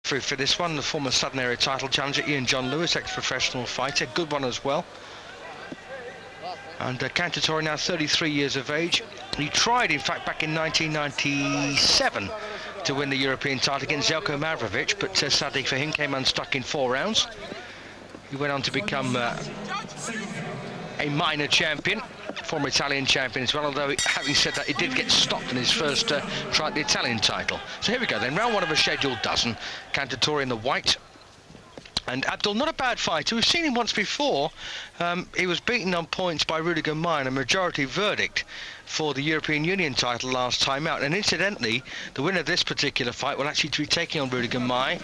Through for this one, the former Southern Area title challenger Ian John Lewis, ex-professional fighter, good one as well. And Cantatore, now 33 years of age. He tried, in fact, back in 1997 to win the European title against Zeljko Mavrovic, but sadly for him, came unstuck in 4 rounds. He went on to become a minor champion, former Italian champion as well, although having said that, he did get stopped in his first try at the Italian title. So here we go then, round 1 of a scheduled dozen. Cantatore in the white. And Abdoul, not a bad fighter. We've seen him once before. He was beaten on points by Rudiger Maier in a majority verdict for the European Union title last time out. And incidentally, the winner of this particular fight will actually be taking on Rudiger Maier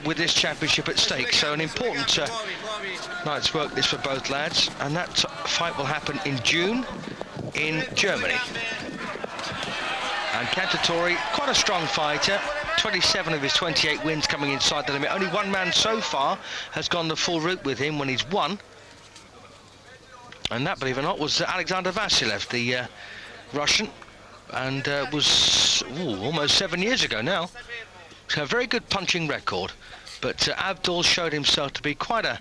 with this championship at stake. So an important night's work this for both lads. And that fight will happen in June in Germany. And Cantatore, quite a strong fighter. 27 of his 28 wins coming inside the limit. Only one man so far has gone the full route with him when he's won. And that, believe it or not, was Alexander Vasilev, the Russian. And was almost 7 years ago now. So a very good punching record. But Abdoul showed himself to be quite a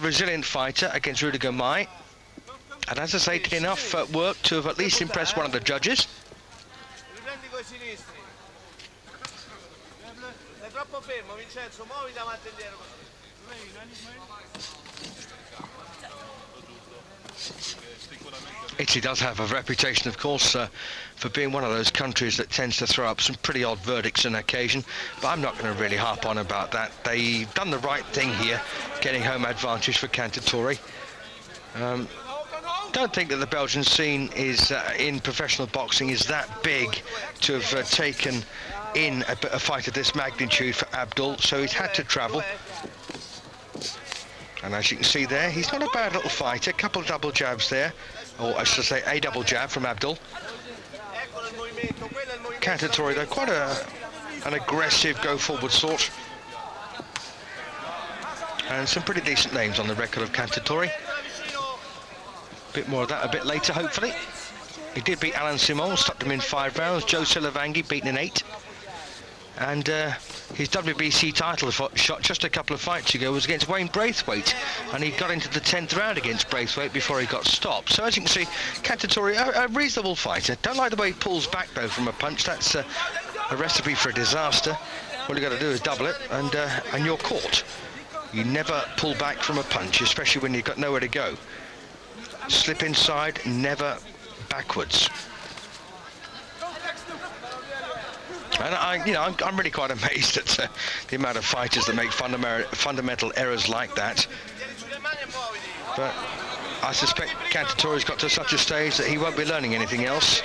resilient fighter against Rudiger Maier. And as I say, did enough work to have at least impressed one of the judges. Italy does have a reputation, of course, for being one of those countries that tends to throw up some pretty odd verdicts on occasion, but I'm not going to really harp on about that. They've done the right thing here, getting home advantage for Cantatore. Don't think that the Belgian scene is in professional boxing is that big to have taken in a fight of this magnitude for Abdoul, so he's had to travel. And as you can see there, he's not a bad little fighter. A couple of double jabs there, or I should say a double jab from Abdoul. Cantatore, though, quite an aggressive go-forward sort. And some pretty decent names on the record of Cantatore. A bit more of that a bit later, hopefully. He did beat Alain Simon, stopped him in 5 rounds. Joe Silvangi beaten in 8. And his WBC title shot just a couple of fights ago was against Wayne Braithwaite, and he got into the 10th round against Braithwaite before he got stopped. So as you can see, Cantatore, a reasonable fighter. Don't like the way he pulls back though from a punch. That's a recipe for a disaster. All you got to do is double it, and you're caught. You never pull back from a punch, especially when you've got nowhere to go. Slip inside, never backwards. And I'm really quite amazed at the amount of fighters that make fundamental errors like that. But I suspect Cantatore's got to such a stage that he won't be learning anything else.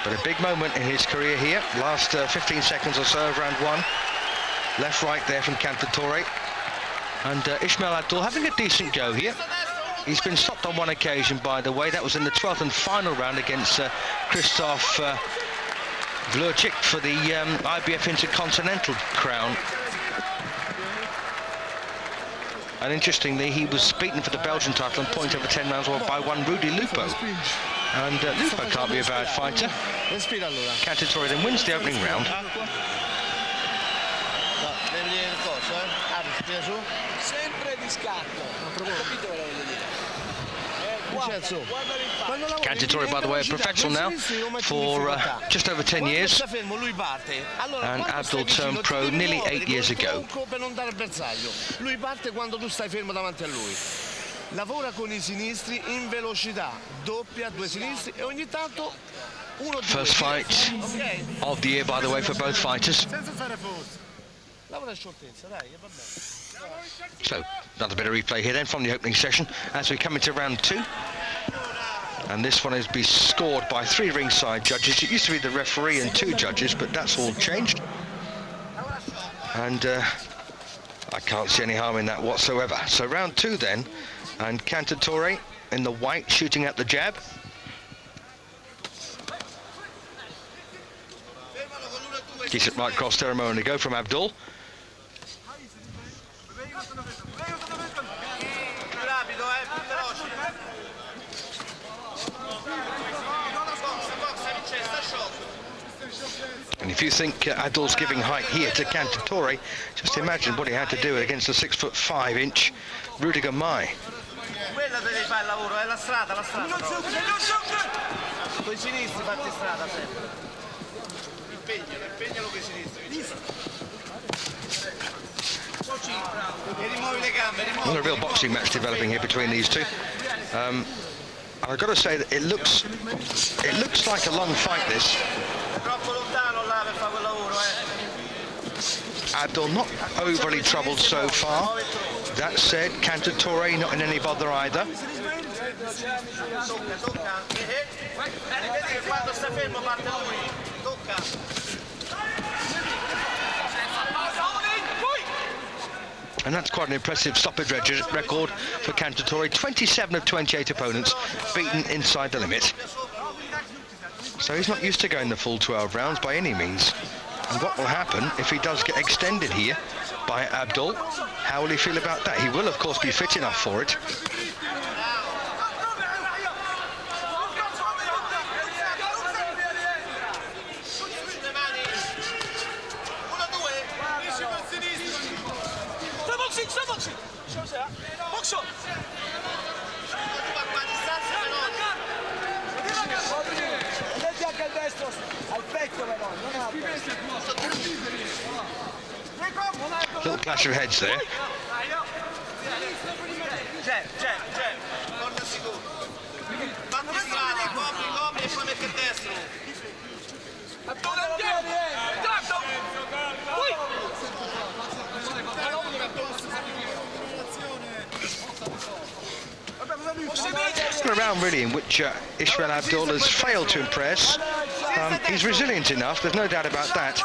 But a big moment in his career here. Last 15 seconds or so of round 1. Left, right there from Cantatore. And Ismael Abdoul having a decent go here. He's been stopped on one occasion, by the way. That was in the 12th and final round against Christoph Vlurchik for the IBF Intercontinental crown. And interestingly, he was beaten for the Belgian title in point over 10 rounds by one Rudy Lupo. And Lupo can't be a bad fighter. Cantatore then wins the opening round. Cantatore, by the way, a professional now for just over 10 years, and Abdoul turned pro nearly 8 years ago. First fight of the year, by the way, for both fighters. So, another bit of replay here then from the opening session as we come into round 2. And this one is be scored by 3 ringside judges. It used to be the referee and 2 judges, but that's all changed. And I can't see any harm in that whatsoever. So round 2 then, and Cantatore in the white shooting at the jab. Decent right cross there a moment ago from Abdoul. And if if you think Abdoul's giving height here to Cantatore, just imagine what he had to do against a 6'5" Rudiger Mai. Quella devi fare il lavoro, è la strada, la strada. Con i sinistri fatti strada sempre. Impegnalo con i sinistri. E rimuovi le gambe, rimuovi. Well, a real boxing match developing here between these two. And I've got to say that it looks like a long fight, this. Troppo lontano là per fare quel lavoro, Abdoul not overly troubled so far. That said, Cantatore not in any bother either. Tocca. Vedi che quando stai fermo parte lui. Tocca. And that's quite an impressive stoppage record for Cantatore. 27 of 28 opponents beaten inside the limit. So he's not used to going the full 12 rounds by any means. And what will happen if he does get extended here by Abdoul? How will he feel about that? He will, of course, be fit enough for it. Little clash of heads there. It's been a round really in which Ismael Abdoul has failed to impress. He's resilient enough, there's no doubt about that,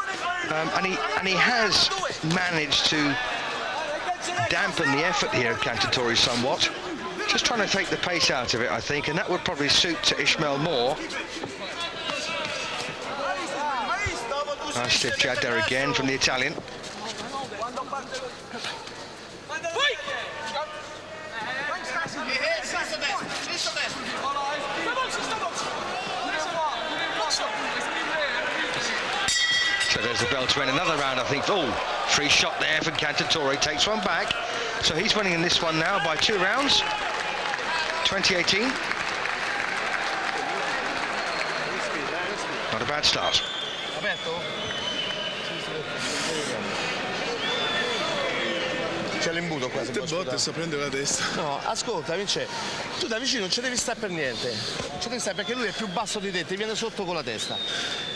and he has managed to dampen the effort here of Cantatore somewhat, just trying to take the pace out of it, I think, and that would probably suit to Ismael more. Nice stiff jab there again from the Italian. So there's the bell to end another round, I think. Oh, free shot there for Cantatore, takes one back. So he's winning in this one now by 2 rounds. 2018. Not a bad start. C'è l'imbuto qua. Tutte botte sta prendere la testa. No, ascolta Vincenzo, tu da vicino non ci devi stare per niente. Ci devi stare perché lui è più basso di te, ti viene sotto con la testa.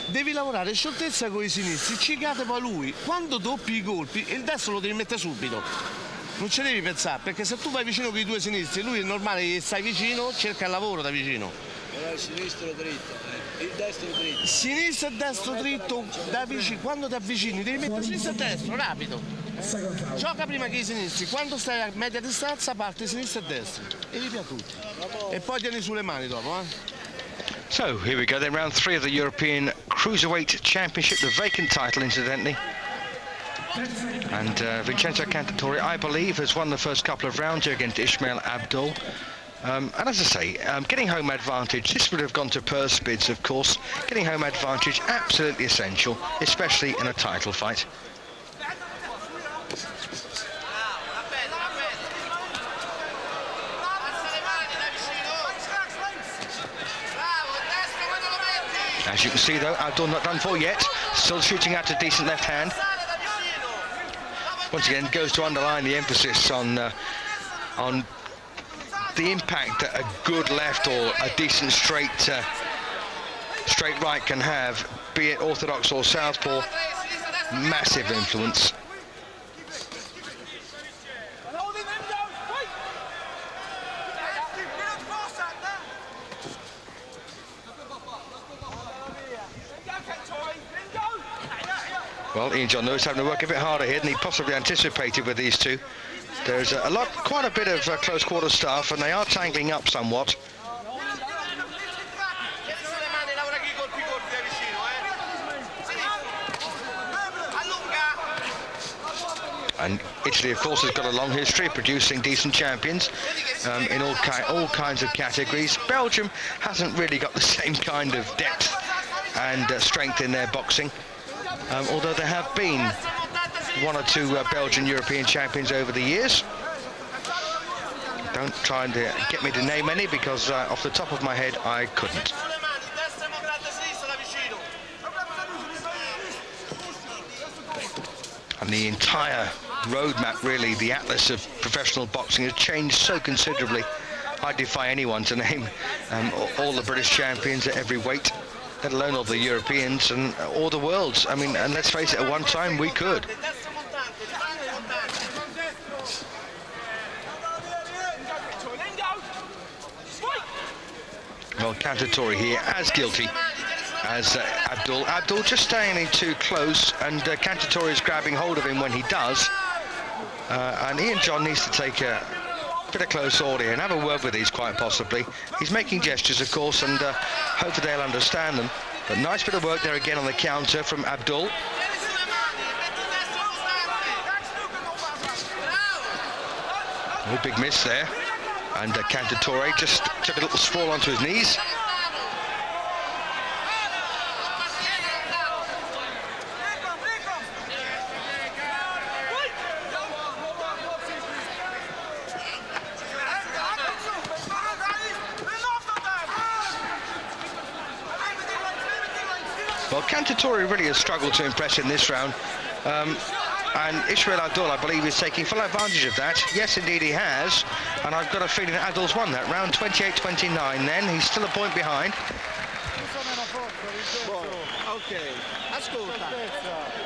Devi lavorare scioltezza con i sinistri, cicate poi lui. Quando doppi i colpi, il destro lo devi mettere subito. Non ci devi pensare, perché se tu vai vicino con i 2 sinistri, lui è normale che stai vicino, cerca il lavoro da vicino. Però il sinistro dritto, il destro dritto. Sinistro e destro dritto, da vicino. Quando ti avvicini devi mettere sinistro e destro, rapido. Gioca prima che i sinistri, quando stai a media distanza parti sinistro e destro e li pia tutti. E poi tieni sulle mani dopo, So here we go then, round 3 of the European Cruiserweight Championship, the vacant title incidentally. And Vincenzo Cantatore, I believe, has won the first couple of rounds here against Ismael Abdoul. And as I say, getting home advantage, this would have gone to purse bids, of course. Getting home advantage, absolutely essential, especially in a title fight. As you can see though, Abdoul not done for yet, still shooting out a decent left hand. Once again, goes to underline the emphasis on the impact that a good left or a decent straight right can have, be it orthodox or southpaw. Massive influence. Well, Ian John Lewis having to work a bit harder here than he possibly anticipated with these two. There's quite a bit of close quarter stuff, and they are tangling up somewhat. And Italy, of course, has got a long history of producing decent champions in all kinds of categories. Belgium hasn't really got the same kind of depth and strength in their boxing. although there have been one or two Belgian European champions over the years. Don't try and get me to name any, because off the top of my head I couldn't. And the entire roadmap, really, the atlas of professional boxing has changed so considerably. I defy anyone to name all the British champions at every weight, let alone all the Europeans and all the worlds. I mean, and let's face it, at one time we could. Well, Cantatore here as guilty as Abdoul. Abdoul just staying in too close, and Cantatore is grabbing hold of him when he does. And Ian John needs to take a bit of close order and have a word with these, quite possibly. He's making gestures, of course, and hopefully they'll understand them. But nice bit of work there again on the counter from Abdoul. Oh, big miss there. And Cantatore just took a little sprawl onto his knees. Well, Cantatore really has struggled to impress in this round. And Ismael Abdoul, I believe, is taking full advantage of that. Yes, indeed, he has. And I've got a feeling Abdoul's won that round, 28-29 then. He's still a point behind. Ok, ascolta,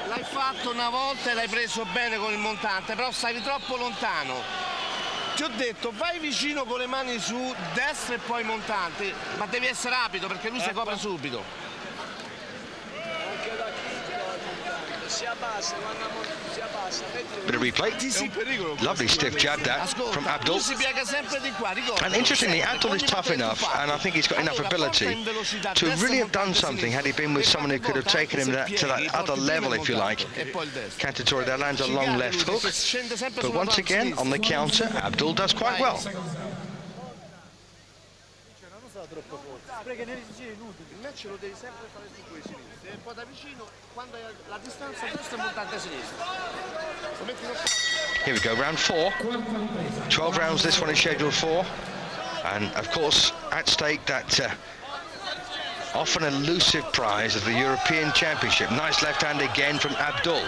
l'hai fatto una volta e l'hai preso bene con il montante, però stavi troppo lontano. Ti ho detto, vai vicino con le mani su destra e poi montante, ma devi essere rapido perché lui si copre subito. Bit of replay. Lovely stiff jab that from Abdoul. And interestingly, Abdoul is tough enough, and I think he's got enough ability to really have done something had he been with someone who could have taken him to that other level, if you like. Cantatore there lands a long left hook, but once again on the counter, Abdoul does quite well. Here we go, round 4. 12 rounds, this one is scheduled for. And of course, at stake, that often elusive prize of the European Championship. Nice left hand again from Abdoul.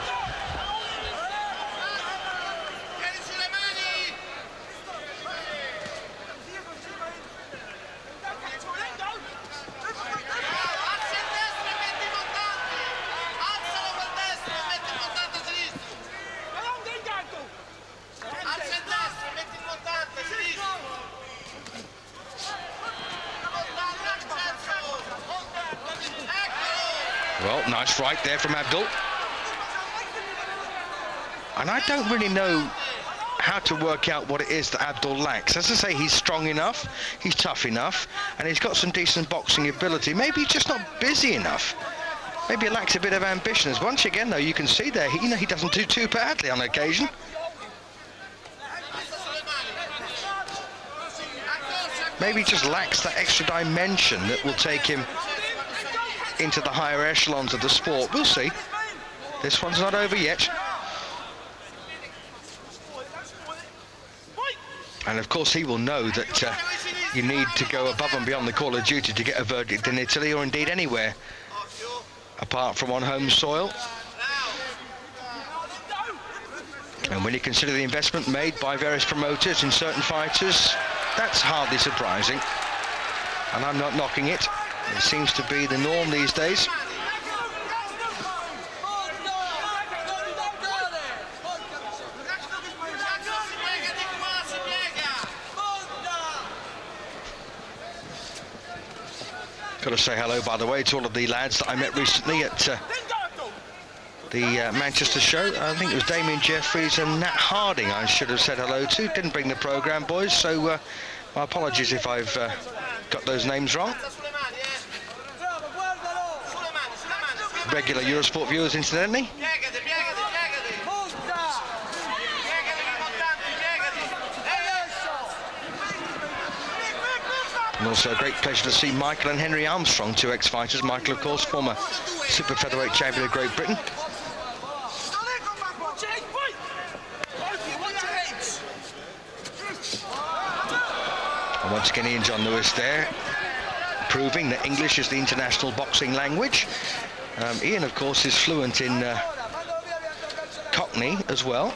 Well, nice right there from Abdoul. And I don't really know how to work out what it is that Abdoul lacks. As I say, he's strong enough, he's tough enough, and he's got some decent boxing ability. Maybe he's just not busy enough. Maybe he lacks a bit of ambition. As once again, though, you can see there, he doesn't do too badly on occasion. Maybe he just lacks that extra dimension that will take him into the higher echelons of the sport. We'll see. This one's not over yet. And of course he will know that you need to go above and beyond the call of duty to get a verdict in Italy, or indeed anywhere apart from on home soil. And when you consider the investment made by various promoters in certain fighters, that's hardly surprising. And I'm not knocking it. It seems to be the norm these days. Got to say hello, by the way, to all of the lads that I met recently at the Manchester show. I think it was Damien Jeffries and Nat Harding I should have said hello to. Didn't bring the programme, boys, so my apologies if I've got those names wrong. Regular Eurosport viewers, incidentally. And also a great pleasure to see Michael and Henry Armstrong, two ex-fighters. Michael, of course, former super featherweight champion of Great Britain. And once again, Ian John Lewis there, proving that English is the international boxing language. Ian, of course, is fluent in Cockney as well,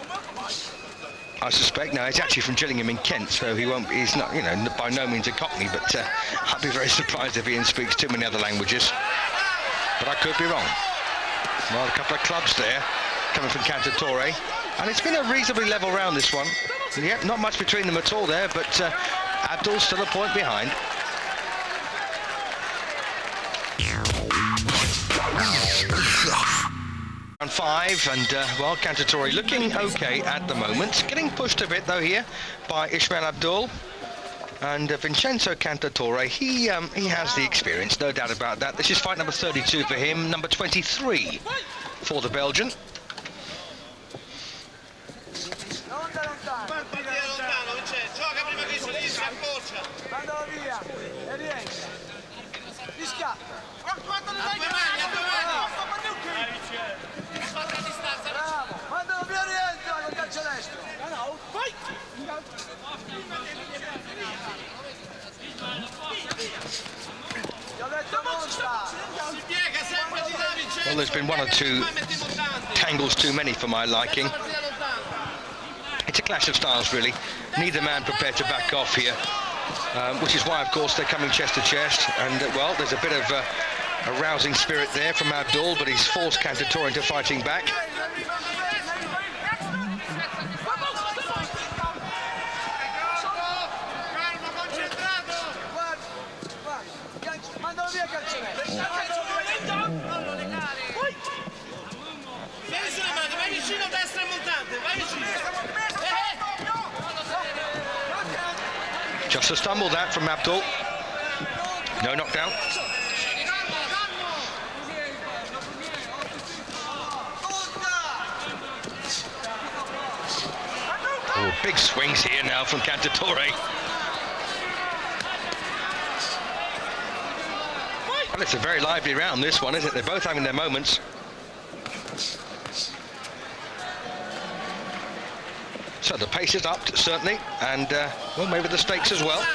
I suspect. Now, he's actually from Gillingham in Kent, so he's not, you know, by no means a Cockney, but I'd be very surprised if Ian speaks too many other languages. But I could be wrong. Well, a couple of clubs there coming from Cantatore, and it's been a reasonably level round, this one. Yeah, not much between them at all there, but Abdoul's still a point behind. Round 5, and well, Cantatore looking okay at the moment. Getting pushed a bit though here by Ismael Abdoul. And Vincenzo Cantatore, he has the experience, no doubt about that. This is fight number 32 for him, number 23 for the Belgian. Well, there's been one or two tangles too many for my liking. It's a clash of styles, really. Neither man prepared to back off here, which is why, of course, they're coming chest to chest. And, well, there's a bit of a rousing spirit there from Abdoul, but he's forced Cantatore into fighting back. Just a stumble that from Abdoul. No knockdown. Oh, big swings here now from Cantatore. Well, it's a very lively round, this one, isn't it? They're both having their moments. So the pace is up, certainly, and well, maybe the stakes as well.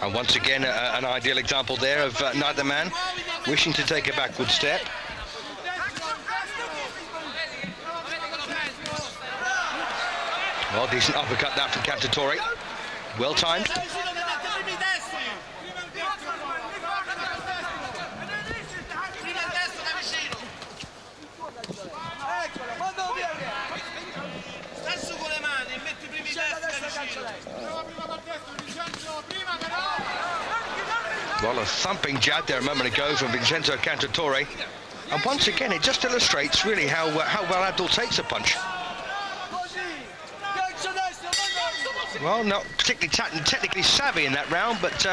And once again, an ideal example there of neither man wishing to take a backward step. Well, decent uppercut that from Cantatore. Well timed. Well, a thumping jab there a moment ago from Vincenzo Cantatore. And once again, it just illustrates really how well Abdoul takes a punch. Well, not particularly technically savvy in that round, but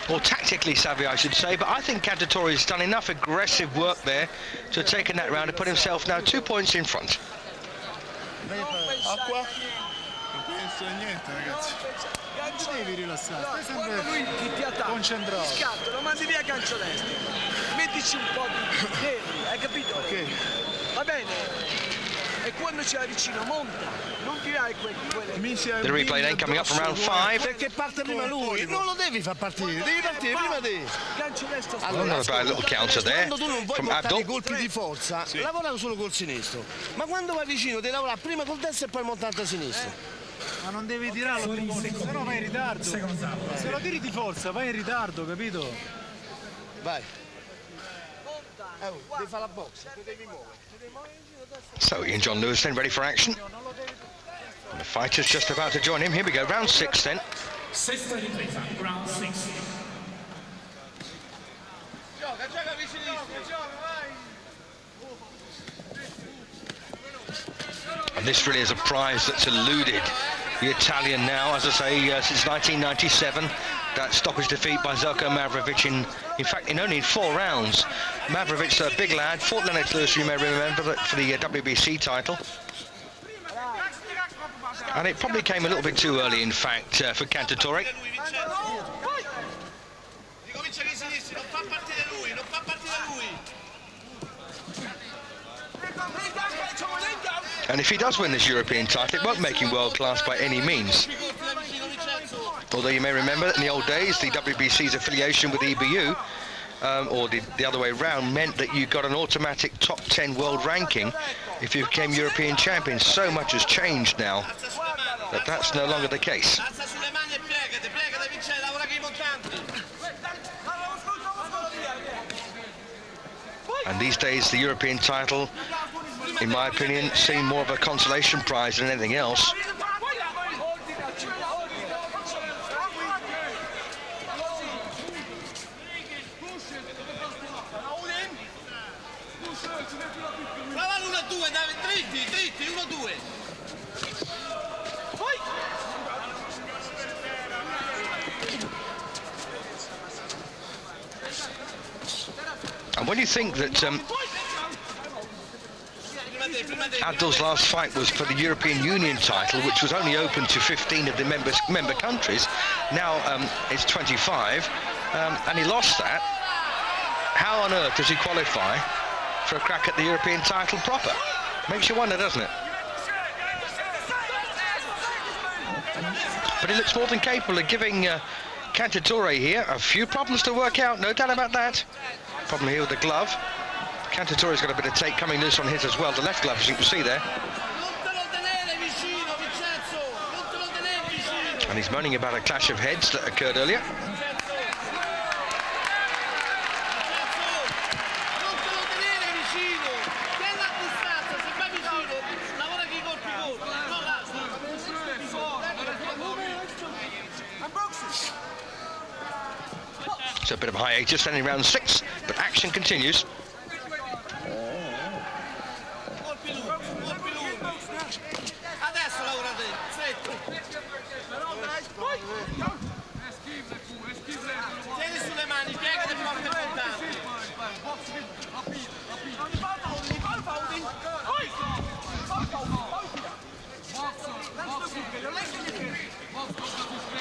or tactically savvy, I should say. But I think Cantatore has done enough aggressive work there to have taken that round and put himself now 2 points in front. Acqua? Non penso a niente, ragazzi. Non devi rilassare, stai sempre concentrato. Scatto, lo mandi via calcio destro. Mettici un po' di nervi, hai capito? Ok. Va bene. E quando ci avvicino monta, non tirare quelle. The replay then coming up from round 5. Perché parte prima lui, non lo devi far partire, devi partire prima te. Well, not a bad little counter there Quando tu non vuoi from portare i Abdoul. colpi di forza, lavora solo col sinistro. Ma quando vai vicino devi lavorare prima col destro e poi montare a sinistra. Ma non devi tirarlo di forza, se no vai in ritardo. Se lo tiri di forza vai in ritardo, capito? Vai. Devi fare la box, devi muovere. So Ian John Lewis then ready for action. And the fighter's just about to join him. Here we go, round 6 then. Sesta ripresa, round 6. And this really is a prize that's eluded The Italian now, as I say, since 1997. That stoppage defeat by Zeljko Mavrovic in fact, in only 4 rounds. Mavrovic, a big lad, fought Lennox Lewis, you may remember, for the WBC title. And it probably came a little bit too early, in fact, for Cantatore. And if he does win this European title, it won't make him world class by any means. Although you may remember that in the old days, the WBC's affiliation with EBU, or the other way around, meant that you got an automatic top 10 world ranking if you became European champion. So much has changed now that that's no longer the case. And these days, the European title, in my opinion, seems more of a consolation prize than anything else. And when you think that Abdoul's last fight was for the European Union title, which was only open to 15 of the member countries, now it's 25, and he lost that, how on earth does he qualify for a crack at the European title proper? Makes you wonder, doesn't it? But he looks more than capable of giving Cantatore here a few problems to work out, no doubt about that. Problem here with the glove. Cantatore's got a bit of tape coming loose on his as well, the left glove, as you can see there. And he's moaning about a clash of heads that occurred earlier. So a bit of a hiatus then in round 6, but action continues.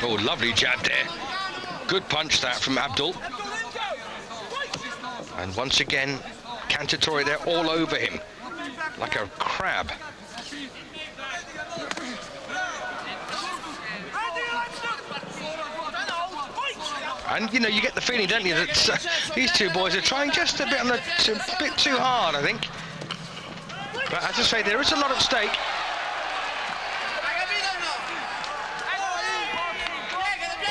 Oh, lovely jab there. Good punch that from Abdoul. And once again, Cantatore there all over him, like a crab. And, you know, you get the feeling, don't you, that these two boys are trying just a bit too hard, I think. But as I say, there is a lot at stake.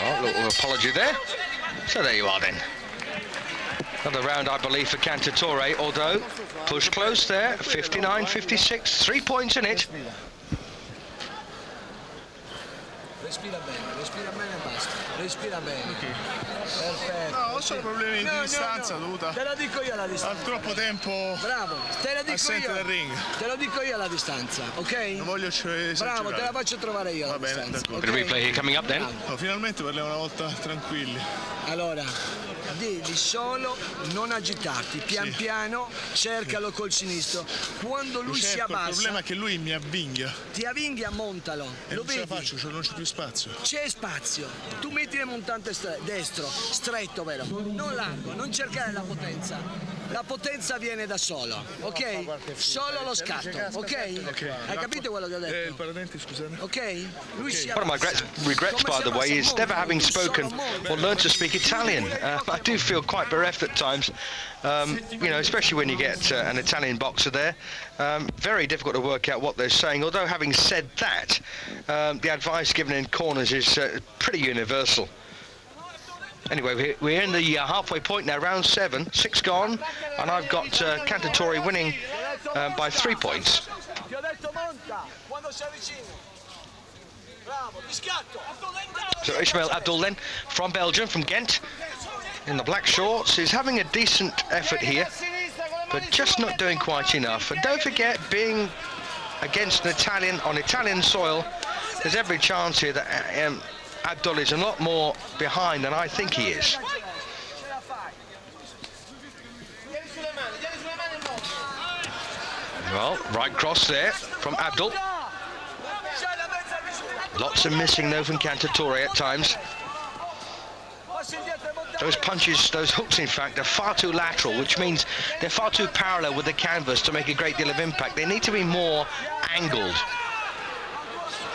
Oh, a little apology there. So there you are then. Another round, I believe, for Cantatore, although push close there, 59-56, 3 points in it. Respira bene e basta. Respira bene. Ok. Perfetto. No, ho solo problemi di distanza dovuta Te la dico io la distanza. al troppo tempo Bravo, te la dico assente io. dal ring. Te lo dico io la distanza, ok? Non voglio esagerare. Bravo, te la faccio trovare io la Va bene, distanza. d'accordo. Bit of replay here coming up then. No, finalmente parliamo una volta tranquilli. Allora, devi solo non agitarti, pian piano, cercalo col sinistro. Quando lui si Il abbassa, problema è che lui mi avvinghia ti avvinghia, montalo. e Lo non ce la vedi? faccio, non c'è più spazio. C'è spazio, tu metti il montante destro, stretto, vero? Non largo, non cercare la potenza viene da solo, ok? Solo lo scatto, ok? Hai capito quello che ho Il detto? paradenti, scusami. Ok? Lui si One of my regrets, by the way, is never having spoken or learned to speak Italian. I do feel quite bereft at times, you know, especially when you get an Italian boxer there. Very difficult to work out what they're saying, although having said that, the advice given in corners is pretty universal. Anyway, we're in the halfway point now, round 7, 6 gone, and I've got Cantatore winning by 3 points. So Ismael Abdoul then, from Belgium, from Ghent, in the black shorts, is having a decent effort here, but just not doing quite enough. And don't forget, being against an Italian on Italian soil, there's every chance here that Abdoul is a lot more behind than I think he is. Well, right cross there from Abdoul. Lots of missing though from Cantatore at times. Those punches, those hooks in fact, are far too lateral, which means they're far too parallel with the canvas to make a great deal of impact. They need to be more angled.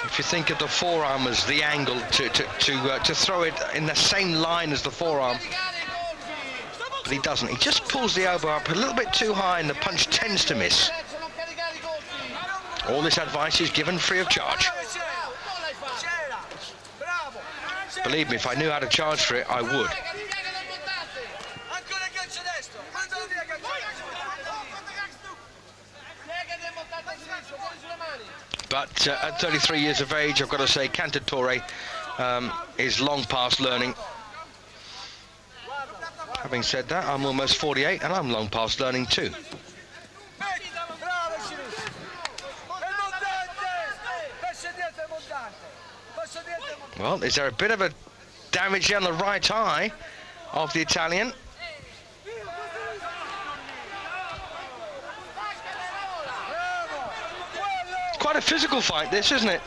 If you think of the forearm as the angle to throw it in the same line as the forearm, but he doesn't. He just pulls the elbow up a little bit too high and the punch tends to miss. All this advice is given free of charge. Believe me, if I knew how to charge for it, I would. But at 33 years of age, I've got to say, Cantatore is long past learning. Having said that, I'm almost 48 and I'm long past learning too. Well, is there a bit of a damage here on the right eye of the Italian? Quite a physical fight this, isn't it?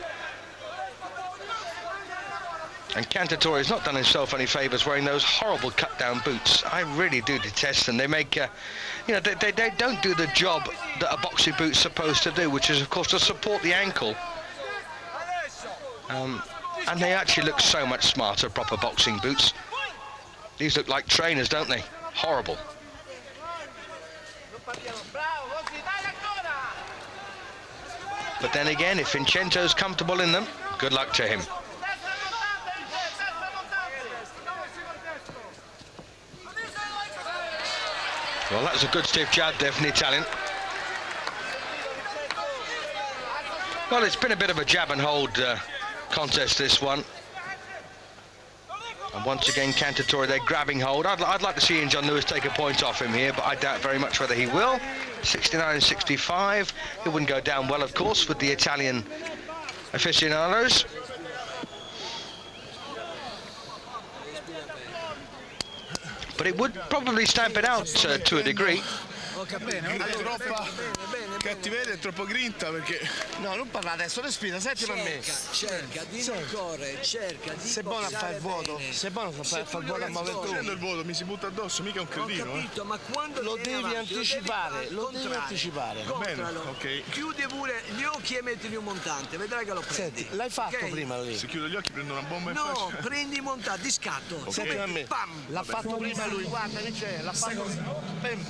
And Cantatore has not done himself any favours wearing those horrible cut-down boots. I really do detest them. They make, you know, they don't do the job that a boxing boot's supposed to do, which is, of course, to support the ankle. And they actually look so much smarter, proper boxing boots. These look like trainers, don't they? Horrible. But then again, if Vincenzo's comfortable in them, good luck to him. Well, that's a good stiff jab there from the Italian. Well, it's been a bit of a jab and hold contest, this one. And once again, Cantatore, they're grabbing hold. I'd like to see Ian John Lewis take a point off him here, but I doubt very much whether he will. 69-65. It wouldn't go down well, of course, with the Italian aficionados. But it would probably stamp it out to a degree. Troppa cattiveria e troppo grinta perché... No, non parla adesso, respira, senti per me. Cerca di non correre, cerca di sei buono a fare il vuoto, sei buono a fare il vuoto a muovere tu. Prendo il vuoto, mi si butta addosso, mica un cretino. Ho capito, ma quando lo devi anticipare, lo devi anticipare. Va bene, ok. Chiudi pure gli occhi e mettili un montante, vedrai che lo prendi. Senti, l'hai fatto prima lì? Se chiudo gli occhi prendo una bomba in faccia. No, faccia. prendi montante, di scatto. Senti a me, l'ha fatto prima lui, guarda che c'è, l'ha fatto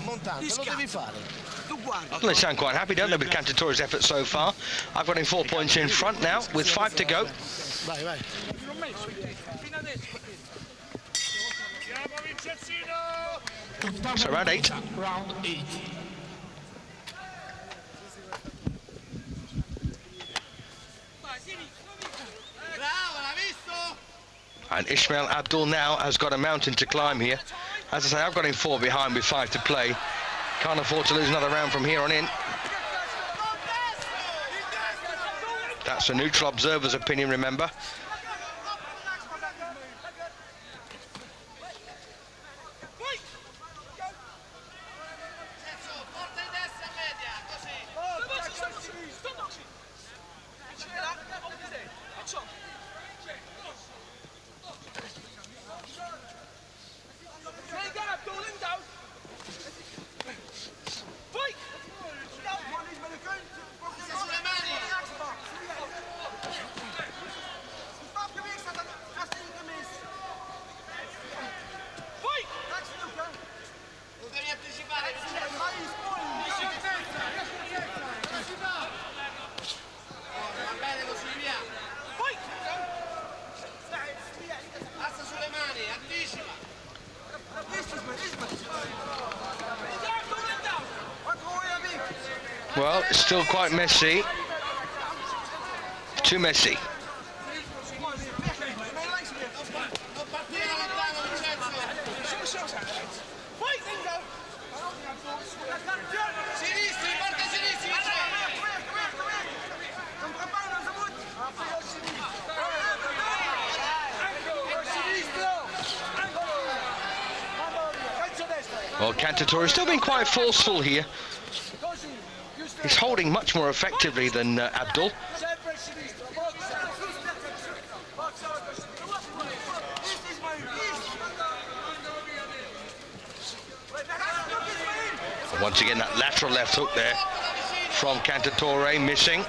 montante, lo devi fare. Well, they sound quite happy, don't they, with Cantatore's effort so far. I've got him 4 points in front now, with 5 to go. Vai, vai. So round 8. Round 8. And Ismael Abdoul now has got a mountain to climb here. As I say, I've got him 4 behind with 5 to play. Can't afford to lose another round from here on in. That's a neutral observer's opinion, remember. Well, it's still quite messy. Too messy. Well, Cantatore still being quite forceful here. He's holding much more effectively than Abdoul. And once again, that lateral left hook there from Cantatore missing.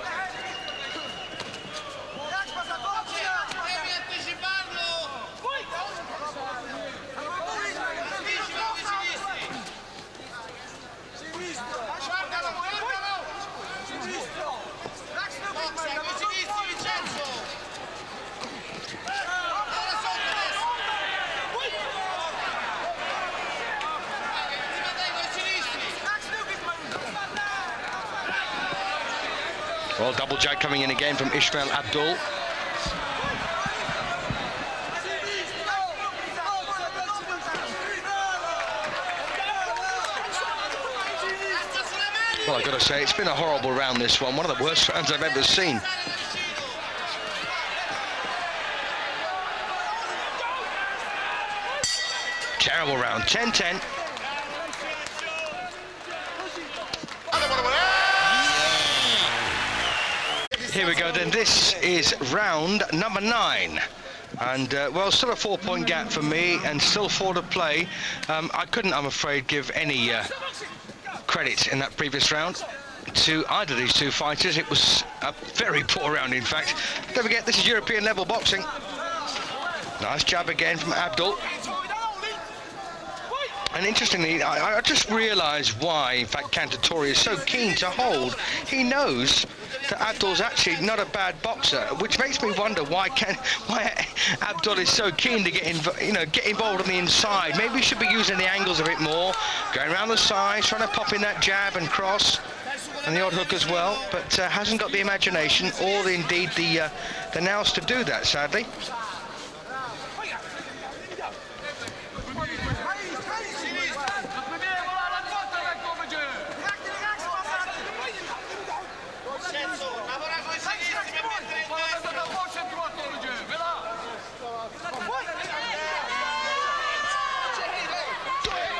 Well, double jab coming in again from Ismael Abdoul. Well, I've got to say, it's been a horrible round, this one. One of the worst rounds I've ever seen. Terrible round, 10-10. Here we go then, this is round number 9. And, well, still a 4-point gap for me and still 4 to play. I couldn't, I'm afraid, give any credit in that previous round to either of these two fighters. It was a very poor round, in fact. Don't forget, this is European level boxing. Nice jab again from Abdoul. And interestingly, I just realised why, in fact, Cantatore is so keen to hold. He knows that Abdoul's actually not a bad boxer, which makes me wonder why Abdoul is so keen to get involved on the inside. Maybe he should be using the angles a bit more, going around the sides, trying to pop in that jab and cross, and the odd hook as well, but hasn't got the imagination or indeed the nous to do that, sadly.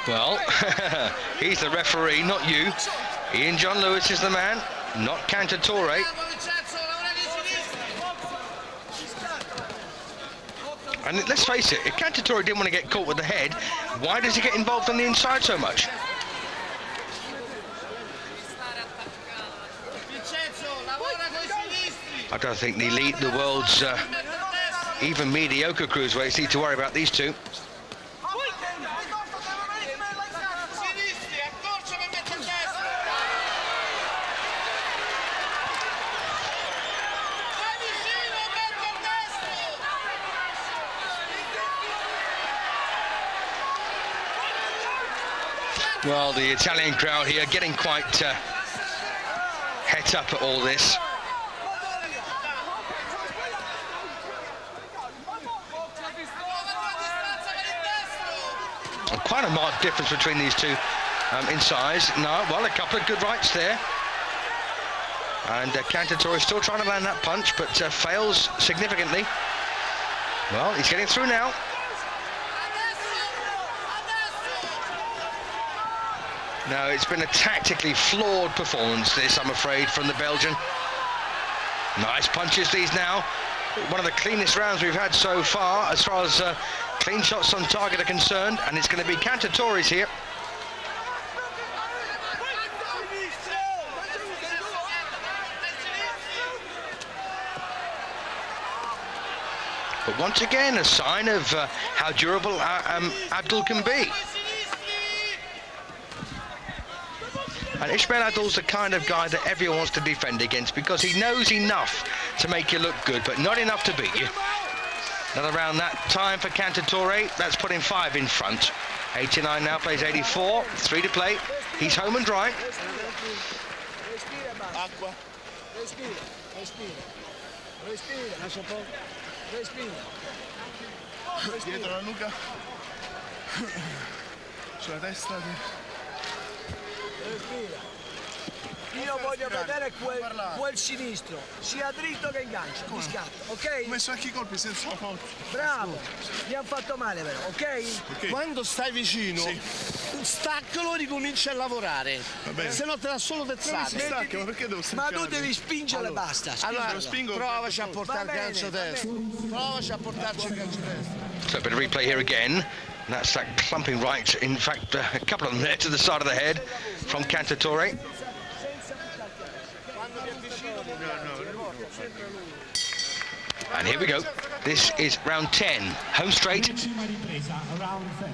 Well, he's the referee, not you. Ian John Lewis is the man, not Cantatore. And let's face it, if Cantatore didn't want to get caught with the head, why does he get involved on the inside so much? I don't think the elite, the world's even mediocre cruiserweights need to worry about these two. Well, the Italian crowd here getting quite het up at all this. And quite a marked difference between these two in size. No, well, a couple of good rights there. And Cantatore is still trying to land that punch, but fails significantly. Well, he's getting through now. No, it's been a tactically flawed performance, this, I'm afraid, from the Belgian. Nice punches, these now. One of the cleanest rounds we've had so far, as clean shots on target are concerned, and it's going to be Cantatore's here. But once again, a sign of how durable Abdoul can be. And Ismael Abdoul's the kind of guy that everyone wants to defend against because he knows enough to make you look good, but not enough to beat you. Another round that time for Cantatore. That's put him 5 in front. 89 now, plays 84. 3 to play. He's home and dry. Acqua. Dietro la nuca. Sulla testa. Io voglio vedere quel sinistro, sia dritto che in gancio, di scatto, ok? Ho messo anche i colpi senza fallo. Bravo, mi hanno fatto male però, ok? Quando stai vicino, staccalo e ricominci a lavorare. Se no te l'ha solo tezzate. Stacca, ma perché devo staccare? Ma tu devi spingere e basta. Allora, spingo. provaci a portare il gancio destro. Provaci a portarci il gancio destro. So a bit of replay here again. That's that clumping right, in fact, a couple of them there to the side of the head from Cantatore. And here we go. This is round 10. Home straight. Ultima ripresa, round 10.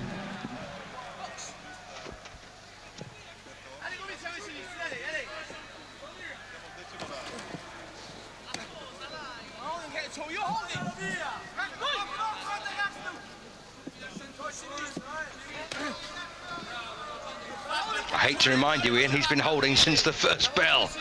I hate to remind you, Ian, he's been holding since the first bell.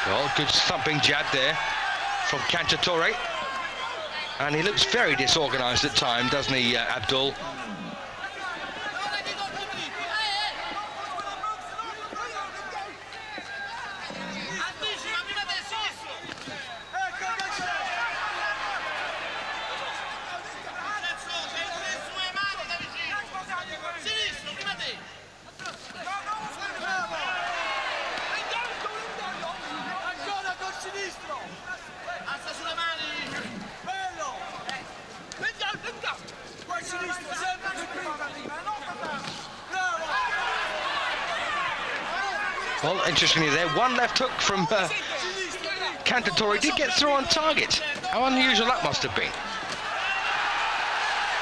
Well, good thumping jab there from Cantatore. And he looks very disorganised at time, doesn't he, Abdoul? Well, interestingly there, one left hook from Cantatore did get through on target. How unusual that must have been.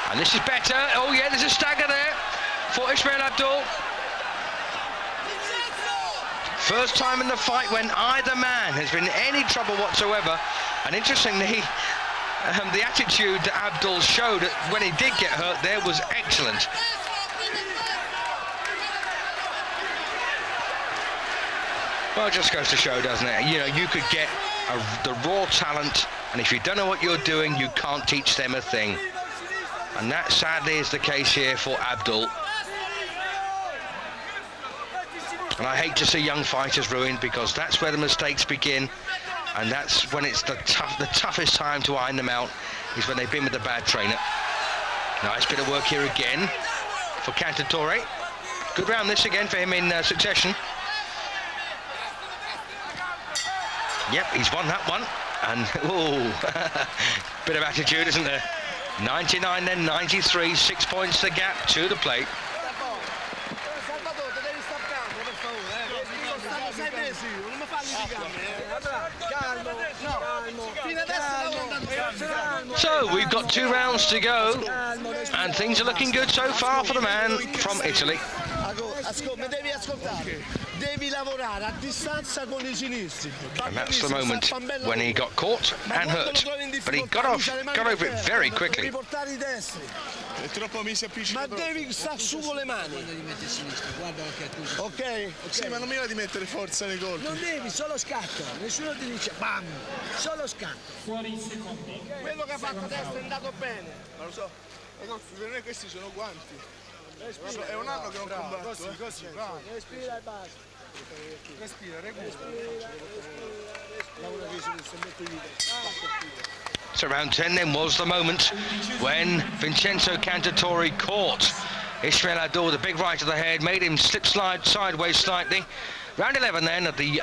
And this is better. Oh yeah, there's a stagger there for Ismael Abdoul. First time in the fight when either man has been in any trouble whatsoever. And interestingly, the attitude that Abdoul showed when he did get hurt there was excellent. Well, it just goes to show, doesn't it? You know, you could get the raw talent, and if you don't know what you're doing, you can't teach them a thing. And that, sadly, is the case here for Abdoul. And I hate to see young fighters ruined, because that's where the mistakes begin, and that's when it's the toughest time to iron them out, is when they've been with a bad trainer. Nice bit of work here again for Cantatore. Good round this again for him in succession. Yep, he's won that one, and bit of attitude, isn't there? 99 then 93, 6 points the gap to the plate. So we've got 2 rounds to go, and things are looking good so far for the man from Italy. Devi lavorare a distanza con I sinistri. And that's the moment when he got caught and hurt, but he got over it very quickly. Ma devi stare su con le mani. Ok? Sì, ma non mi va di mettere forza nei colpi. Non devi, solo scatto. Nessuno ti dice bam, solo scatto. Fuori secondi. Quello che ha fatto adesso è andato bene. Ma lo so. Per me questi sono guanti. Respira, è un anno che non combatto. Così, Respira e basta. Respira, recupera. So round 10 then was the moment when Vincenzo Cantatore caught Ismael Abdoul with a big right to the head, made him slip slide sideways slightly. Round 11 then of the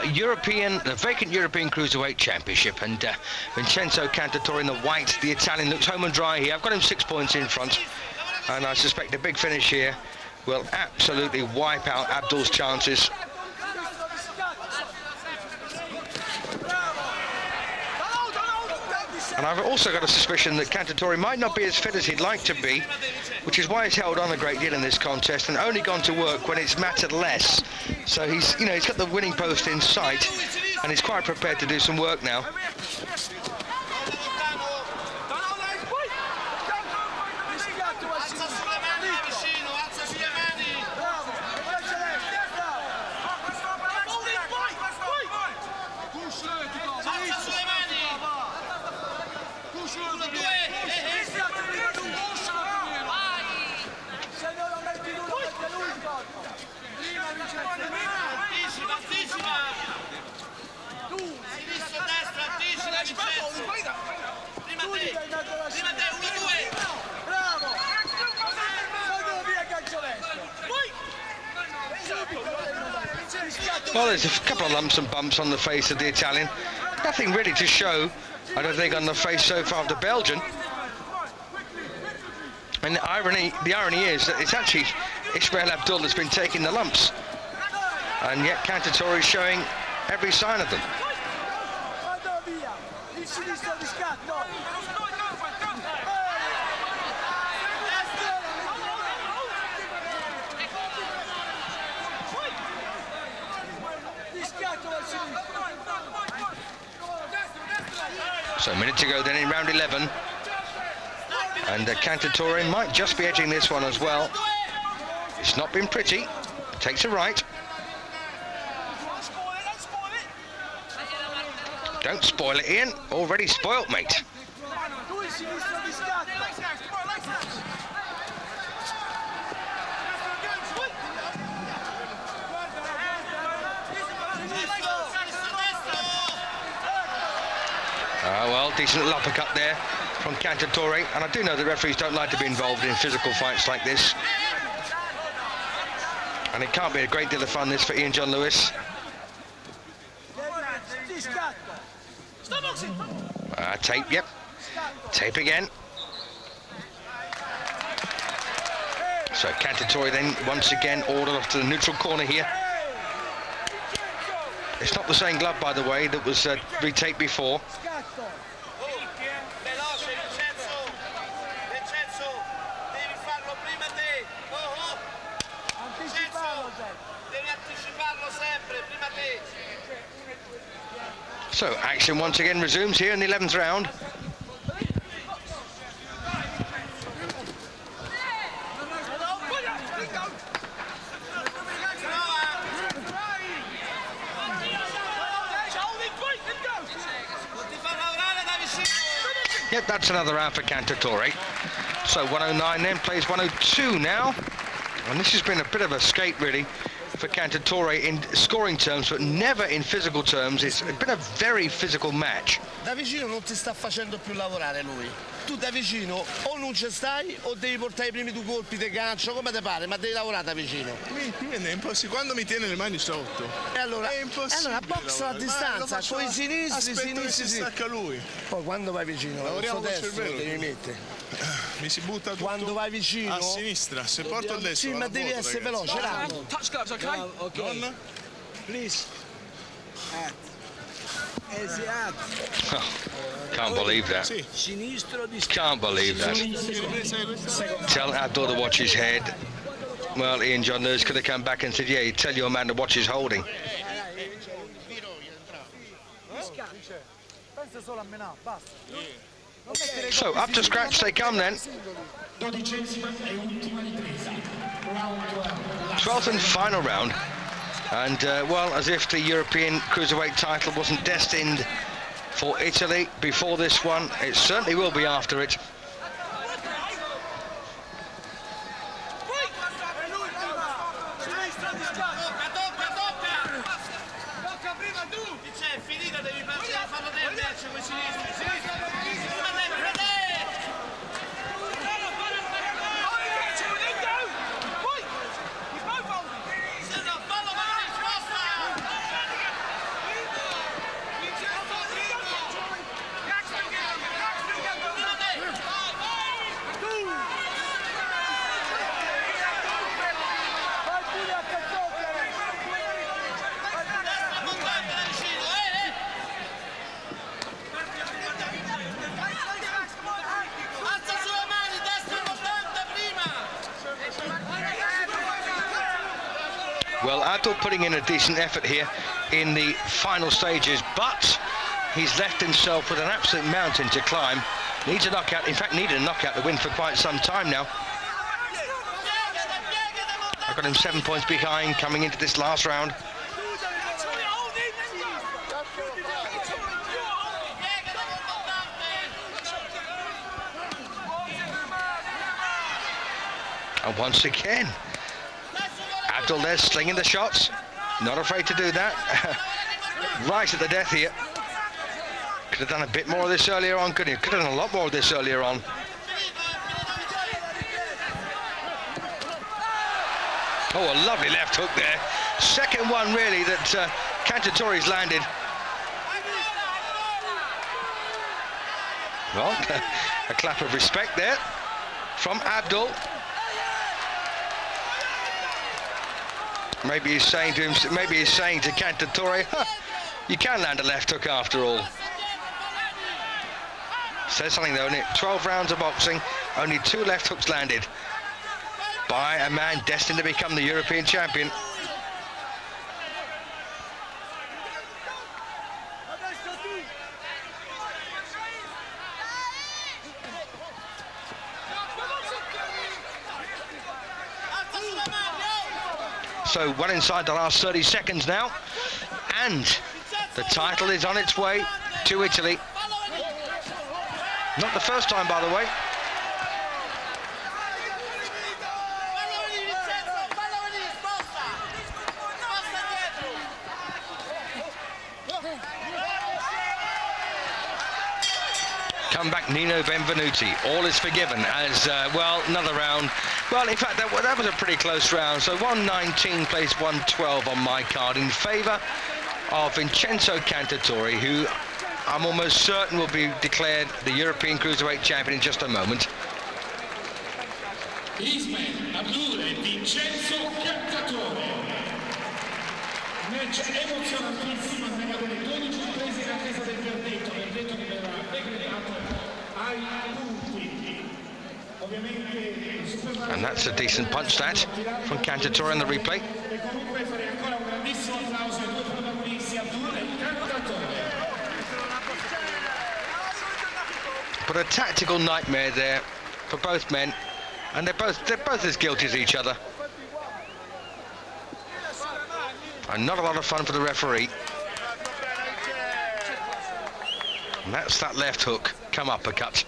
vacant European Cruiserweight Championship, and Vincenzo Cantatore in the white, the Italian, looks home and dry here. I've got him 6 points in front, and I suspect a big finish here will absolutely wipe out Abdoul's chances. And I've also got a suspicion that Cantatore might not be as fit as he'd like to be, which is why he's held on a great deal in this contest and only gone to work when it's mattered less. So he's got the winning post in sight and he's quite prepared to do some work now. Well, there's a couple of lumps and bumps on the face of the Italian. Nothing really to show, I don't think, on the face so far of the Belgian. And the irony is that it's actually Ismael Abdoul that's been taking the lumps. And yet Cantatore is showing every sign of them. So a minute to go then in round 11. And Cantatore might just be edging this one as well. It's not been pretty. Takes a right. Don't spoil it, Ian. Already spoilt, mate. Well, decent little uppercut there from Cantatore, and I do know that referees don't like to be involved in physical fights like this. And it can't be a great deal of fun, this, for Ian John Lewis. Tape, yep. Tape again. So Cantatore then, once again, ordered off to the neutral corner here. It's not the same glove, by the way, that was retaped before. So action once again resumes here in the 11th round. Yep, that's another round for Cantatore. So 109 then, plays 102 now. And this has been a bit of a skate, really, for Cantatore in scoring terms, but never in physical terms. It's been a very physical match. Da vicino non ti sta facendo più lavorare lui. Tu da vicino o non ci stai o devi portare i primi due colpi di gancio, come ti pare, ma devi lavorare da vicino. Quindi è impossibile, quando mi tiene le mani sotto. E allora, è impossibile. Allora box a distanza, con i sinistri, Aspetta che si stacca lui. Poi quando vai vicino, lavoriamo il col destro cervello. devi mettere. Mi si butta tutto Quando vai vicino a sinistra, se porto il destro. Sì, ma devi essere veloce, rapido. Touch gloves, okay? Non? Please. Oh, can't believe that. Sì. Sinistro di Can't believe that. Tell Abdoul to watch his head. Well, Ian John Lewis could have come back and said, yeah, you tell your man to watch his holding. So up to scratch they come then. 12th and final round. And, well, as if the European cruiserweight title wasn't destined for Italy before this one, it certainly will be after it. Well, Abdoul putting in a decent effort here in the final stages, but he's left himself with an absolute mountain to climb. Needs a knockout, in fact needed a knockout to win for quite some time now. I've got him 7 points behind coming into this last round. And once again, Abdoul there slinging the shots, not afraid to do that. Right at the death here. Could have done a bit more of this earlier on, couldn't he? Could have done a lot more of this earlier on. Oh, a lovely left hook there. Second one really that Cantatore's landed. Well, a clap of respect there from Abdoul. Maybe he's saying to him, maybe he's saying to Cantatore, you can land a left hook after all. Says something though, isn't it? 12 rounds of boxing, only 2 left hooks landed by a man destined to become the European champion. So well inside the last 30 seconds now, and the title is on its way to Italy. Not the first time, by the way. Comeback Nino Benvenuti, all is forgiven as, well, another round. Well, in fact, that was a pretty close round. So 119 plays 112 on my card in favour of Vincenzo Cantatore, who I'm almost certain will be declared the European cruiserweight champion in just a moment. Ismael Abdoul e Vincenzo Cantatore. Match emozionantissimo, almeno delle 12 prese in attesa del verdetto che verrà decretato ai punti. Ovviamente, and that's a decent punch that from Cantatore on the replay. E comunque farei ancora un grandissimo applauso ai due protagonisti, Abdoul e Cantatore. But a tactical nightmare there for both men, and they're both as guilty as each other. And not a lot of fun for the referee. And that's that left hook, come uppercut.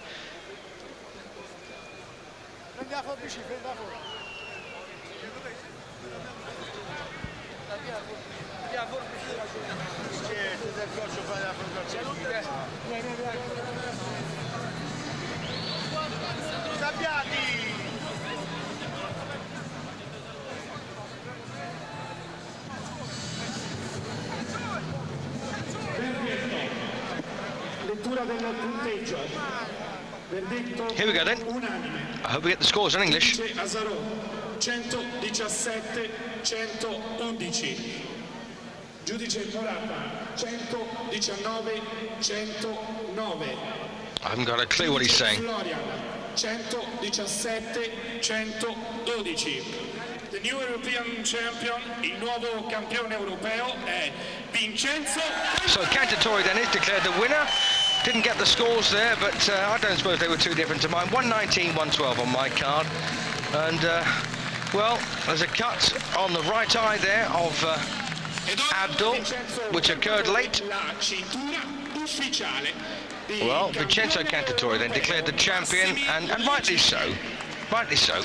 Lettura del punteggio. Verdetto Here we go then. unanime. I hope we get the scores in English. Azarò 117 111. Giudice Morata 119 109. I haven't got a clue what he's saying. Florian 117 112. The new European champion, il nuovo campione europeo è Vincenzo. So Cantatore then is declared the winner. Didn't get the scores there, but I don't suppose they were too different to mine. 119, 112 on my card. And, well, there's a cut on the right eye there of Abdoul, which occurred late. Well, Vincenzo Cantatore then declared the champion, and rightly so. Rightly so.